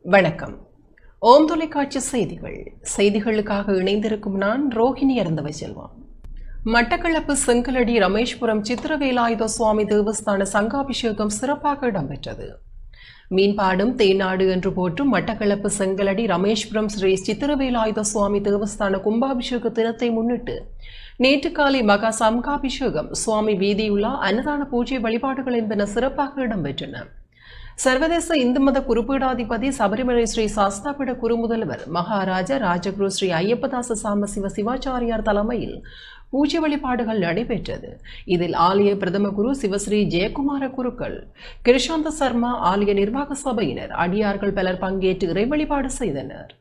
வணக்கம். ஓம் தொலைக்காட்சி செய்திகளுக்காக இணைந்திருக்கும் நான் ரோஹிணி அறந்தவைசெல்வம். மட்டக்களப்பு செங்கலடி ரமேஸ்புரம் சித்திரவேலாயுத சுவாமி தேவஸ்தான சங்காபிஷேகம் சிறப்பாக இடம்பெற்றது. மீன்பாடும் தேநாடு என்று போற்றும் மட்டக்களப்பு செங்கலடி ரமேஸ்புரம் ஸ்ரீ சித்திரவேலாயுத சுவாமி தேவஸ்தான கும்பாபிஷேக தினத்தை முன்னிட்டு நேற்று காலை மகா சங்காபிஷேகம், சுவாமி வீதியுலா, அன்னதான பூஜை வழிபாடுகள் என்பன சிறப்பாக இடம்பெற்றன. சர்வதேச இந்து மத குருபீடாதிபதி சபரிமலை ஸ்ரீ சாஸ்தாபீட குருமுதல்வர் மகாராஜா ராஜகுரு ஸ்ரீ ஐயப்பதாச சாம சிவ சிவாச்சாரியார் தலைமையில் பூஜை வழிபாடுகள் நடைபெற்றது. இதில் ஆலய பிரதம குரு சிவஸ்ரீ ஜெயக்குமார குருக்கள், கிருஷாந்த சர்மா, ஆலய நிர்வாக சபையினர், அடியார்கள் பலர் பங்கேற்று இறை வழிபாடு செய்தனர்.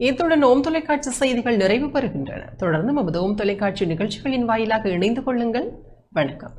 இத்துடன் ஓம் தொலைக்காட்சி செய்திகள் நிறைவு பெறுகின்றன. தொடர்ந்து நமது ஓம் தொலைக்காட்சி நிகழ்ச்சிகளின் வாயிலாக இணைந்து கொள்ளுங்கள். வணக்கம்.